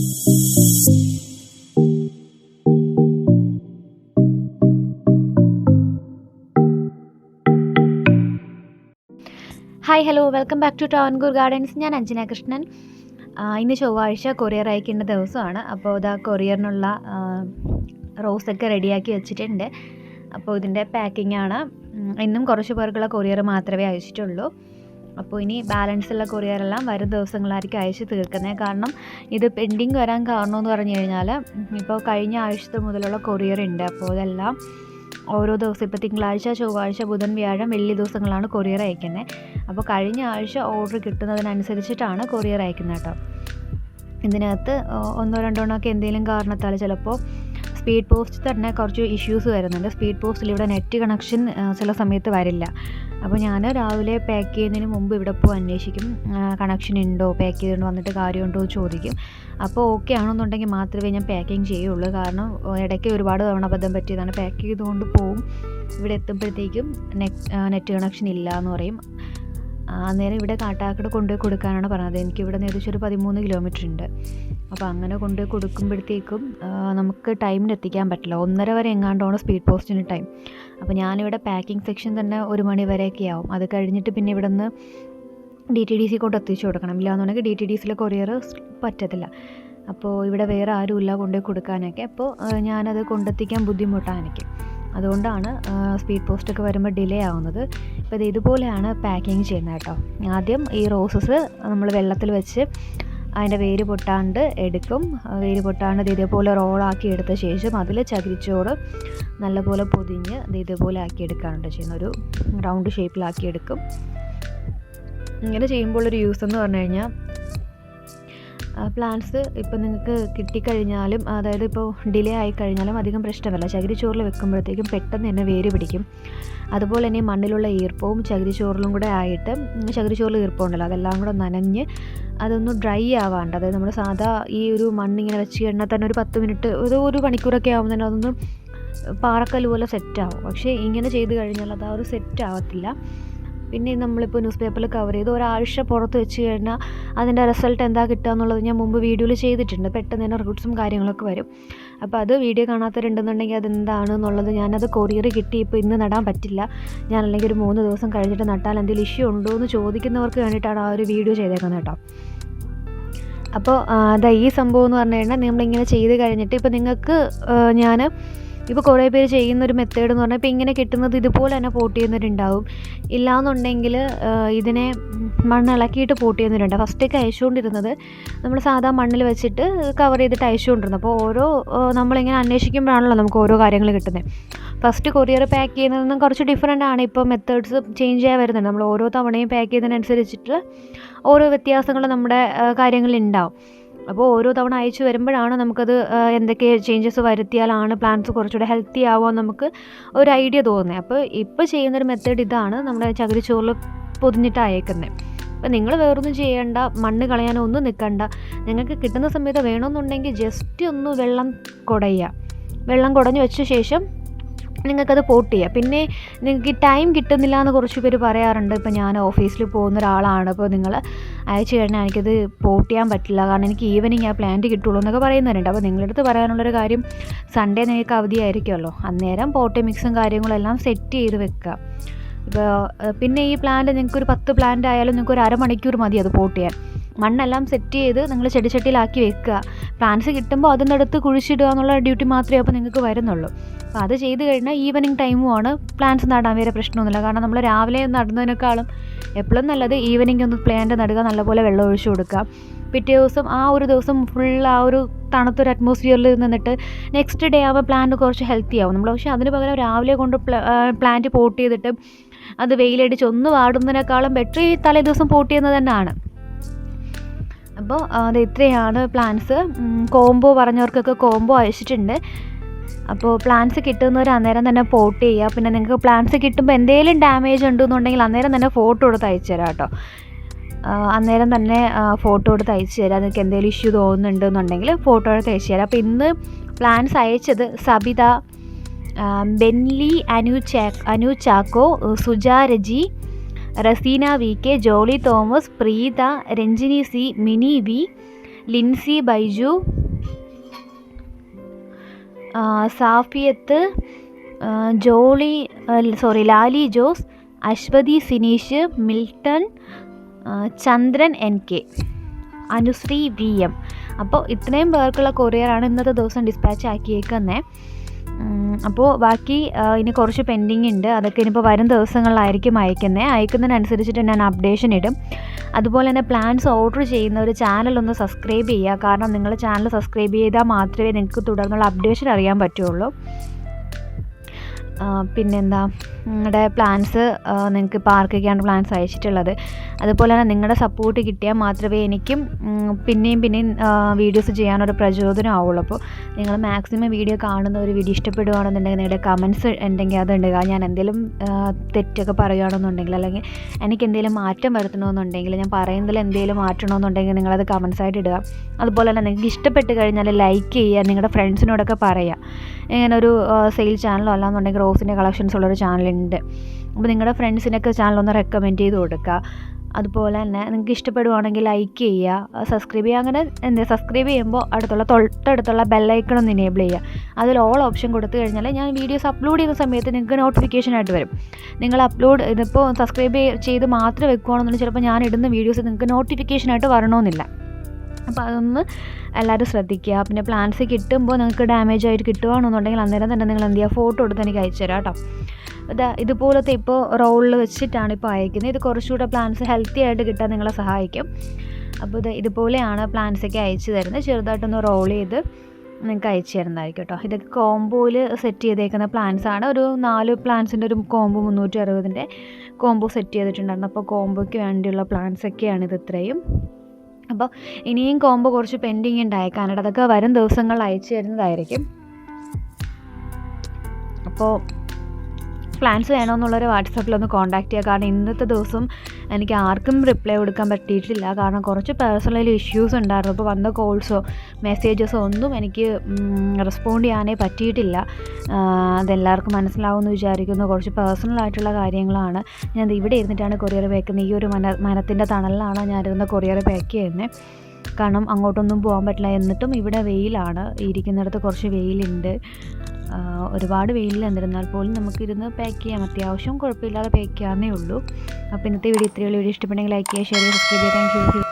Hi hello welcome back to Travancore gardens. ഞാൻ അഞ്ജന കൃഷ്ണൻ. ഇന്ന് ചൊവ്വാഴ്ച കൊറിയർ അയക്കേണ്ട ദിവസമാണ്. അപ്പോൾ ഇതാ കൊറിയറിനുള്ള റോസൊക്കെ റെഡിയാക്കി വെച്ചിട്ടുണ്ട്. അപ്പോൾ ഇതിൻ്റെ പാക്കിംഗ് ആണ്. ഇന്നും കുറച്ച് പേർക്കുള്ള കൊറിയർ മാത്രമേ അയച്ചിട്ടുള്ളൂ. അപ്പോൾ ഇനി ബാലൻസ് ഉള്ള കൊറിയറെല്ലാം വരും ദിവസങ്ങളായിരിക്കും അയച്ച് തീർക്കുന്നത്. കാരണം ഇത് പെൻഡിങ് വരാൻ കാരണമെന്ന് പറഞ്ഞു കഴിഞ്ഞാൽ ഇപ്പോൾ കഴിഞ്ഞ ആഴ്ചത്തെ മുതലുള്ള കൊറിയർ ഉണ്ട്. അപ്പോൾ ഇതെല്ലാം ഓരോ ദിവസം ഇപ്പോൾ തിങ്കളാഴ്ച, ചൊവ്വാഴ്ച, ബുധൻ, വ്യാഴം, വെള്ളി ദിവസങ്ങളാണ് കൊറിയർ അയക്കുന്നത്. അപ്പോൾ കഴിഞ്ഞ ആഴ്ച ഓർഡർ കിട്ടുന്നതിനനുസരിച്ചിട്ടാണ് കൊറിയർ അയക്കുന്നത് കേട്ടോ. ഇതിനകത്ത് ഒന്നോ രണ്ടോ എണ്ണമൊക്കെ എന്തെങ്കിലും കാരണത്താൽ ചിലപ്പോൾ സ്പീഡ് പോസ്റ്റ് തന്നെ കുറച്ച് ഇഷ്യൂസ് വരുന്നുണ്ട്. സ്പീഡ് പോസ്റ്റിൽ ഇവിടെ നെറ്റ് കണക്ഷൻ ചില സമയത്ത് വരില്ല. അപ്പോൾ ഞാൻ രാവിലെ പാക്ക് ചെയ്യുന്നതിന് മുമ്പ് ഇവിടെ പോയി അന്വേഷിക്കും, കണക്ഷൻ ഉണ്ടോ, പാക്ക് ചെയ്തുകൊണ്ട് വന്നിട്ട് കാര്യമുണ്ടോ എന്ന് ചോദിക്കും. അപ്പോൾ ഓക്കെ ആണെന്നുണ്ടെങ്കിൽ മാത്രമേ ഞാൻ പാക്കിങ് ചെയ്യുള്ളൂ. കാരണം ഇടയ്ക്ക് ഒരുപാട് തവണ അബദ്ധം പറ്റിയതാണ്. പാക്ക് ചെയ്തുകൊണ്ട് പോവും, ഇവിടെ എത്തുമ്പോഴത്തേക്കും നെറ്റ് കണക്ഷൻ ഇല്ല എന്ന് പറയും. അന്നേരം ഇവിടെ കാട്ടാക്കട കൊണ്ടുപോയി കൊടുക്കാനാണ് പറഞ്ഞത്. എനിക്കിവിടെ നിന്ന് ഏകദേശം ഒരു 13 കിലോമീറ്റർ ഉണ്ട്. അപ്പോൾ അങ്ങനെ കൊണ്ടുപോയി കൊടുക്കുമ്പോഴത്തേക്കും നമുക്ക് ടൈമിന് എത്തിക്കാൻ പറ്റില്ല. 1:30 വരെ എങ്ങാണ്ടാണ് സ്പീഡ് പോസ്റ്റിന് ടൈം. അപ്പോൾ ഞാനിവിടെ പാക്കിംഗ് സെക്ഷൻ തന്നെ 1 മണി വരെയൊക്കെ ആവും. അത് കഴിഞ്ഞിട്ട് പിന്നെ ഇവിടെ നിന്ന് DTDC കൊണ്ട് എത്തിച്ചു കൊടുക്കണം. ഇല്ലാന്നുണ്ടെങ്കിൽ DTDCയിലെ കൊറിയർ പറ്റത്തില്ല. അപ്പോൾ ഇവിടെ വേറെ ആരുമില്ല കൊണ്ടുപോയി കൊടുക്കാനൊക്കെ. അപ്പോൾ ഞാനത് കൊണ്ടെത്തിക്കാൻ ബുദ്ധിമുട്ടാണ് എനിക്ക്. അതുകൊണ്ടാണ് സ്പീഡ് പോസ്റ്റൊക്കെ വരുമ്പോൾ ഡിലേ ആവുന്നത്. ഇപ്പോൾ ഇത് ഇതുപോലെയാണ് പാക്കിങ് ചെയ്യുന്നത് കേട്ടോ. ആദ്യം ഈ റോസസ് നമ്മൾ വെള്ളത്തിൽ വെച്ച് അതിൻ്റെ വേര് പൊട്ടാണ്ട് എടുക്കും. വേര് പൊട്ടാണ്ട് ഇതേപോലെ റോളാക്കി എടുത്ത ശേഷം അതിൽ ചകിരിച്ചോറ് നല്ലപോലെ പൊതിഞ്ഞ് ഇതേപോലെ ആക്കി എടുക്കാനുണ്ട് ചെയ്യുന്ന, ഒരു റൗണ്ട് ഷേപ്പിലാക്കി എടുക്കും. ഇങ്ങനെ ചെയ്യുമ്പോഴൊരു യൂസ് എന്ന് പറഞ്ഞു കഴിഞ്ഞാൽ പ്ലാന്റ്സ് ഇപ്പോൾ നിങ്ങൾക്ക് കിട്ടിക്കഴിഞ്ഞാലും, അതായത് ഇപ്പോൾ ഡിലേ ആയിക്കഴിഞ്ഞാലും അധികം പ്രശ്നമല്ല. ചകിരിച്ചോറിൽ വെക്കുമ്പോഴത്തേക്കും പെട്ടെന്ന് തന്നെ വേര് പിടിക്കും. അതുപോലെ തന്നെ മണ്ണിലുള്ള ഈർപ്പവും ചകിരിച്ചോറിലും കൂടെ ആയിട്ട്, ചകിരിച്ചോറിൽ ഈർപ്പമുണ്ടല്ലോ അതെല്ലാം കൂടെ നനഞ്ഞ് അതൊന്ന് ഡ്രൈ ആവാണ്ട്, അതായത് നമ്മൾ സാധാ ഈ ഒരു മണ്ണിങ്ങനെ വെച്ച് കഴിഞ്ഞാൽ തന്നെ ഒരു 10 മിനിറ്റ്, ഒരു മണിക്കൂറൊക്കെ ആകുമ്പോൾ തന്നെ അതൊന്ന് പാറക്കല്ല് പോലെ സെറ്റാവും. പക്ഷേ ഇങ്ങനെ ചെയ്ത് കഴിഞ്ഞാൽ അത് ആ ഒരു സെറ്റ് ആവത്തില്ല. പിന്നെ നമ്മളിപ്പോൾ ന്യൂസ് പേപ്പറിൽ കവർ ചെയ്ത് ഒരാഴ്ച പുറത്ത് വെച്ച് കഴിഞ്ഞാൽ അതിൻ്റെ റിസൾട്ട് എന്താ കിട്ടുക എന്നുള്ളത് ഞാൻ മുമ്പ് വീഡിയോയിൽ ചെയ്തിട്ടുണ്ട്. പെട്ടെന്ന് തന്നെ റൂട്ട്സും കാര്യങ്ങളൊക്കെ വരും. അപ്പോൾ അത് വീഡിയോ കാണാത്തവരുണ്ടെന്നുണ്ടെങ്കിൽ അതെന്താണെന്നുള്ളത്, ഞാനത് കൊറിയർ കിട്ടി ഇപ്പോൾ ഇന്ന് നടാൻ പറ്റില്ല, ഞാൻ അല്ലെങ്കിൽ ഒരു 3 ദിവസം കഴിഞ്ഞിട്ട് നട്ടാൽ എന്തെങ്കിലും ഇഷ്യൂ ഉണ്ടോ എന്ന് ചോദിക്കുന്നവർക്ക് വേണ്ടിയിട്ടാണ് ആ ഒരു വീഡിയോ ചെയ്തേക്കുന്നത് കേട്ടോ. അപ്പോൾ അതാ ഈ സംഭവം എന്ന് പറഞ്ഞു കഴിഞ്ഞാൽ നമ്മളിങ്ങനെ ചെയ്ത് കഴിഞ്ഞിട്ട് ഇപ്പോൾ നിങ്ങൾക്ക് ഇപ്പോൾ കുറേ പേര് ചെയ്യുന്നൊരു മെത്തേഡ് എന്ന് പറഞ്ഞാൽ ഇപ്പോൾ ഇങ്ങനെ കിട്ടുന്നത് ഇതുപോലെ തന്നെ പോട്ട് ചെയ്യുന്നവരുണ്ടാവും. ഇല്ലയെന്നുണ്ടെങ്കിൽ ഇതിനെ മണ്ണിളക്കിയിട്ട് പോട്ട് ചെയ്യുന്നവരുണ്ട്. ഫസ്റ്റൊക്കെ അയച്ചുകൊണ്ടിരുന്നത് നമ്മൾ സാധാ മണ്ണിൽ വെച്ചിട്ട് കവർ ചെയ്തിട്ട് അയച്ചുകൊണ്ടിരുന്നത്. അപ്പോൾ നമ്മളിങ്ങനെ അന്വേഷിക്കുമ്പോഴാണല്ലോ നമുക്ക് ഓരോ കാര്യങ്ങൾ കിട്ടുന്നത്. ഫസ്റ്റ് കൊറിയർ പാക്ക് ചെയ്യുന്നതൊന്നും കുറച്ച് ഡിഫറെൻ്റ് ആണ്. ഇപ്പോൾ മെത്തേഡ്സ് ചേഞ്ച് ചെയ്യാൻ വരുന്നുണ്ട്. നമ്മൾ ഓരോ തവണയും പാക്ക് ചെയ്യുന്നതിനനുസരിച്ചിട്ട് ഓരോ വ്യത്യാസങ്ങൾ നമ്മുടെ കാര്യങ്ങളിൽ ഉണ്ടാവും. അപ്പോൾ ഓരോ തവണ അയച്ചു വരുമ്പോഴാണ് നമുക്കത് എന്തൊക്കെ ചേഞ്ചസ് വരുത്തിയാലാണ് പ്ലാന്റ്സ് കുറച്ചുകൂടെ ഹെൽത്തി ആവുക നമുക്ക് ഒരു ഐഡിയ തോന്നുന്നത്. അപ്പോൾ ഇപ്പോൾ ചെയ്യുന്നൊരു മെത്തേഡ് ഇതാണ്, നമ്മുടെ ചകിരിച്ചോറിൽ പൊതിഞ്ഞിട്ട് അയക്കുന്നത്. അപ്പോൾ നിങ്ങൾ വേറൊന്നും ചെയ്യേണ്ട, മണ്ണ് കളയാനോ ഒന്നും നിൽക്കണ്ട. നിങ്ങൾക്ക് കിട്ടുന്ന സമയത്ത് വേണമെന്നുണ്ടെങ്കിൽ ജസ്റ്റ് ഒന്ന് വെള്ളം കുടഞ്ഞ് വെച്ച ശേഷം നിങ്ങൾക്കത് പോട്ട് ചെയ്യാം. പിന്നെ നിങ്ങൾക്ക് ടൈം കിട്ടുന്നില്ല എന്ന് കുറച്ച് പേര് പറയാറുണ്ട്. ഇപ്പോൾ ഞാൻ ഓഫീസിൽ പോകുന്ന ഒരാളാണ്, അപ്പോൾ നിങ്ങൾ അയച്ചു കഴിഞ്ഞാൽ എനിക്കത് പോട്ട് ചെയ്യാൻ പറ്റില്ല, കാരണം എനിക്ക് ഈവനിങ് ആ പ്ലാന്റ് കിട്ടുള്ളൂ എന്നൊക്കെ പറയുന്നവരുണ്ട്. അപ്പോൾ നിങ്ങളുടെ അടുത്ത് പറയാനുള്ളൊരു കാര്യം, സൺഡേ നിങ്ങൾക്ക് അവധിയായിരിക്കുമല്ലോ, അന്നേരം പോട്ട് മിക്സും കാര്യങ്ങളെല്ലാം സെറ്റ് ചെയ്ത് വെക്കുക. ഇപ്പോൾ പിന്നെ ഈ പ്ലാന്റ് നിങ്ങൾക്കൊരു 10 പ്ലാന്റ് ആയാലും നിങ്ങൾക്ക് ഒരു അരമണിക്കൂർ മതി അത് പോട്ട് ചെയ്യാൻ. മണ്ണെല്ലാം സെറ്റ് ചെയ്ത് നിങ്ങൾ ചെടിച്ചട്ടിയിലാക്കി വെക്കുക. പ്ലാന്റ്സ് കിട്ടുമ്പോൾ അതിനടുത്ത് കുഴിച്ചിടുക എന്നുള്ള ഡ്യൂട്ടി മാത്രമേ അപ്പോൾ നിങ്ങൾക്ക് വരുന്നുള്ളൂ. അപ്പോൾ അത് ചെയ്ത് കഴിഞ്ഞാൽ ഈവനിങ് ടൈമുമാണ് പ്ലാന്റ്സ് നടാൻ വേറെ പ്രശ്നമൊന്നുമില്ല. കാരണം നമ്മൾ രാവിലെ നടുന്നതിനേക്കാളും എപ്പോഴും നല്ലത് ഈവനിങ് ഒന്ന് പ്ലാന്റ് നടുക, നല്ലപോലെ വെള്ളം ഒഴിച്ചു കൊടുക്കുക. പിറ്റേ ദിവസം ആ ഒരു ദിവസം ഫുൾ ആ ഒരു തണുത്തൊരു അറ്റ്മോസ്ഫിയറിൽ നിന്നിട്ട് നെക്സ്റ്റ് ഡേ ആവുമ്പോൾ പ്ലാന്റ് കുറച്ച് ഹെൽത്തി ആവും. നമ്മൾ പക്ഷേ അതിന് പകരം രാവിലെ കൊണ്ട് പ്ലാന്റ് പോട്ട് ചെയ്തിട്ട് അത് വെയിലടിച്ച് ഒന്ന് വാടുന്നതിനേക്കാളും ബെറ്റർ ഈ തലേ ദിവസം പോട്ട് ചെയ്യുന്നത് തന്നെയാണ്. അപ്പോൾ അത് ഇത്രയാണ് പ്ലാന്റ്സ്. കോംബോ പറഞ്ഞവർക്കൊക്കെ കോംബോ അയച്ചിട്ടുണ്ട്. അപ്പോൾ പ്ലാന്റ്സ് കിട്ടുന്നവർ അന്നേരം തന്നെ പോട്ട് ചെയ്യുക. പിന്നെ നിങ്ങൾക്ക് പ്ലാന്റ്സ് കിട്ടുമ്പോൾ എന്തെങ്കിലും ഡാമേജ് ഉണ്ടെന്നുണ്ടെങ്കിൽ അന്നേരം തന്നെ ഫോട്ടോ എടുത്ത് അയച്ചു തരാം കേട്ടോ. അന്നേരം തന്നെ ഫോട്ടോ എടുത്ത് അയച്ചു തരാം. നിങ്ങൾക്ക് എന്തെങ്കിലും ഇഷ്യൂ തോന്നുന്നുണ്ടെന്നുണ്ടെങ്കിൽ ഫോട്ടോ എടുത്ത് അയച്ചു തരാം. അപ്പോൾ ഇന്ന് പ്ലാന്റ്സ് അയച്ചത് Sabitha, Benly, Anu Chacko, Suja Raji, Raseena VK, Jolly Thomas, Preetha, Ranjini C, Mini V, Lincy Baiju, Safiyath, Lali Jose, Aswathi Sineesh, Milton, Chandran NK, Anusree VM. അപ്പോൾ ഇത്രയും പേർക്കുള്ള കൊറിയറാണ് ഇന്നത്തെ ദിവസം ഡിസ്പാച്ച് ആക്കിയേക്കുന്നത്. അപ്പോൾ ബാക്കി ഇനി കുറച്ച് പെൻഡിങ് ഉണ്ട്. അതൊക്കെ ഇനിയിപ്പോൾ വരും ദിവസങ്ങളിലായിരിക്കും അയക്കുന്നതിനനുസരിച്ചിട്ട് ഞാൻ അപ്ഡേഷൻ ഇടും. അതുപോലെ തന്നെ പ്ലാൻസ് ഓർഡർ ചെയ്യുന്ന ഒരു ചാനലൊന്ന് സബ്സ്ക്രൈബ് ചെയ്യുക. കാരണം നിങ്ങൾ ചാനൽ സബ്സ്ക്രൈബ് ചെയ്താൽ മാത്രമേ നിങ്ങൾക്ക് തുടർന്നുള്ള അപ്ഡേഷൻ അറിയാൻ പറ്റുള്ളൂ. പിന്നെന്താ, നിങ്ങളുടെ പ്ലാൻസ് നിങ്ങൾക്ക് ഇപ്പോൾ ആർക്കൊക്കെയാണ് പ്ലാൻസ് അയച്ചിട്ടുള്ളത്. അതുപോലെ തന്നെ നിങ്ങളുടെ സപ്പോർട്ട് കിട്ടിയാൽ മാത്രമേ എനിക്കും പിന്നെയും വീഡിയോസ് ചെയ്യാനൊരു പ്രചോദനം ആവുള്ളൂ. അപ്പോൾ നിങ്ങൾ മാക്സിമം വീഡിയോ കാണുന്ന ഒരു വീഡിയോ ഇഷ്ടപ്പെടുകയാണെന്നുണ്ടെങ്കിൽ നിങ്ങളുടെ കമൻസ് ഉണ്ടെങ്കിൽ അതുണ്ട്. ഞാൻ എന്തെങ്കിലും തെറ്റൊക്കെ പറയുകയാണെന്നുണ്ടെങ്കിൽ, അല്ലെങ്കിൽ എനിക്ക് എന്തെങ്കിലും മാറ്റം വരുത്തണമെന്നുണ്ടെങ്കിൽ, ഞാൻ പറയുന്നതിൽ എന്തെങ്കിലും മാറ്റണമെന്നുണ്ടെങ്കിൽ നിങ്ങളത് കമൻസായിട്ട് ഇടുക. അതുപോലെ തന്നെ നിങ്ങൾക്ക് ഇഷ്ടപ്പെട്ട് കഴിഞ്ഞാൽ ലൈക്ക് ചെയ്യുക, നിങ്ങളുടെ ഫ്രണ്ട്സിനോടൊക്കെ പറയുക. ഇങ്ങനൊരു സെയിൽ ചാനലോ അല്ലാന്നുണ്ടെങ്കിൽ റോസിൻ്റെ കളക്ഷൻസ് ഉള്ളൊരു ചാനലുണ്ട്. അപ്പോൾ നിങ്ങളുടെ ഫ്രണ്ട്സിനൊക്കെ ചാനലൊന്ന് റെക്കമെൻഡ് ചെയ്ത് കൊടുക്കുക. അതുപോലെ തന്നെ നിങ്ങൾക്ക് ഇഷ്ടപ്പെടുവാണെങ്കിൽ ലൈക്ക് ചെയ്യുക, സബ്സ്ക്രൈബ് ചെയ്യുക. അങ്ങനെ സബ്സ്ക്രൈബ് ചെയ്യുമ്പോൾ തൊട്ടടുത്തുള്ള ബെല്ലൈക്കൺ ഒന്ന് എനേബിൾ ചെയ്യുക. അതിൽ ഓൾ ഓപ്ഷൻ കൊടുത്തു കഴിഞ്ഞാൽ ഞാൻ വീഡിയോസ് അപ്ലോഡ് ചെയ്യുന്ന സമയത്ത് നിങ്ങൾക്ക് നോട്ടിഫിക്കേഷനായിട്ട് വരും. നിങ്ങൾ ഇതിപ്പോൾ സബ്സ്ക്രൈബ് ചെയ്ത് മാത്രം വെക്കുകയാണെന്നുണ്ടെങ്കിൽ ചിലപ്പോൾ ഞാൻ ഇടുന്ന വീഡിയോസ് നിങ്ങൾക്ക് നോട്ടിഫിക്കേഷനായിട്ട് വരണമെന്നില്ല. അപ്പോൾ അതൊന്ന് എല്ലാവരും ശ്രദ്ധിക്കുക. പിന്നെ പ്ലാൻസ് കിട്ടുമ്പോൾ നിങ്ങൾക്ക് ഡാമേജ് ആയിട്ട് കിട്ടുകയാണെന്നുണ്ടെങ്കിൽ അന്നേരം തന്നെ നിങ്ങൾ എന്ത് ചെയ്യുക, ഫോട്ടോ എടുത്ത് എനിക്ക് അയച്ചു തരാം കേട്ടോ. ഇതുപോലത്തെ ഇപ്പോൾ റോളിൽ വെച്ചിട്ടാണ് ഇപ്പോൾ അയക്കുന്നത്. ഇത് കുറച്ചുകൂടെ പ്ലാൻസ് ഹെൽത്തി ആയിട്ട് കിട്ടാൻ നിങ്ങളെ സഹായിക്കും. അപ്പോൾ ഇതുപോലെയാണ് പ്ലാൻസൊക്കെ അയച്ചു തരുന്നത്. ചെറുതായിട്ടൊന്ന് റോൾ ചെയ്ത് നിങ്ങൾക്ക് അയച്ചു തരുന്നതായിരിക്കും കേട്ടോ. ഇതൊക്കെ കോംബോയിൽ സെറ്റ് ചെയ്തേക്കുന്ന പ്ലാൻസാണ്. ഒരു 4 പ്ലാൻസിൻ്റെ ഒരു കോംബോ 360ൻ്റെ കോംബോ സെറ്റ് ചെയ്തിട്ടുണ്ടായിരുന്നു. അപ്പോൾ കോംബോയ്ക്ക് വേണ്ടിയുള്ള പ്ലാൻസൊക്കെയാണ് ഇത് ഇത്രയും. അപ്പോൾ ഇനിയും കോംബോ കുറച്ച് പെൻഡിങ് ഉണ്ടായേക്കാനായിട്ട് അതൊക്കെ വരും ദിവസങ്ങളിൽ അയച്ചു തരുന്നതായിരിക്കും. അപ്പോൾ പ്ലാൻസ് വേണമെന്നുള്ളൊരു വാട്സാപ്പിലൊന്ന് കോൺടാക്റ്റ് ചെയ്യുക. കാരണം ഇന്നത്തെ ദിവസം എനിക്ക് ആർക്കും റിപ്ലൈ കൊടുക്കാൻ പറ്റിയിട്ടില്ല. കാരണം കുറച്ച് പേഴ്സണൽ ഇഷ്യൂസ് ഉണ്ടായിരുന്നു. അപ്പോൾ വന്ന കോൾസോ മെസ്സേജസോ ഒന്നും എനിക്ക് റെസ്പോണ്ട് ചെയ്യാനേ പറ്റിയിട്ടില്ല. അതെല്ലാവർക്കും മനസ്സിലാവുമെന്ന് വിചാരിക്കുന്നു. കുറച്ച് പേഴ്സണലായിട്ടുള്ള കാര്യങ്ങളാണ്. ഞാൻ ഇവിടെ ഇരുന്നിട്ടാണ് കൊറിയർ പാക്കുന്നത്. ഈ ഒരു മരത്തിൻ്റെ തണലിലാണ് ഞാനിരുന്ന് കൊറിയർ പാക്ക് ചെയ്യുന്നത്. കാരണം അങ്ങോട്ടൊന്നും പോകാൻ പറ്റില്ല. എന്നിട്ടും ഇവിടെ വെയിലാണ്. ഇരിക്കുന്നിടത്ത് കുറച്ച് വെയിലുണ്ട്. ഒരുപാട് വെയിലിൽ എന്നിരുന്നാൽ പോലും നമുക്കിരുന്ന് പാക്ക് ചെയ്യാം. അത്യാവശ്യം കുഴപ്പമില്ലാതെ പാക്ക് ചെയ്യാവുന്നേ ഉള്ളൂ. അപ്പോൾ ഇന്നത്തെ വീഡിയോ ഇത്രയുള്ള വീഡിയോ ഇഷ്ടപ്പെട്ടെങ്കിൽ ലൈക്ക് ചെയ്യുക, ഷെയർ ചെയ്യുക, സബ്സ്ക്രൈബ് ചെയ്യുക. Thank you.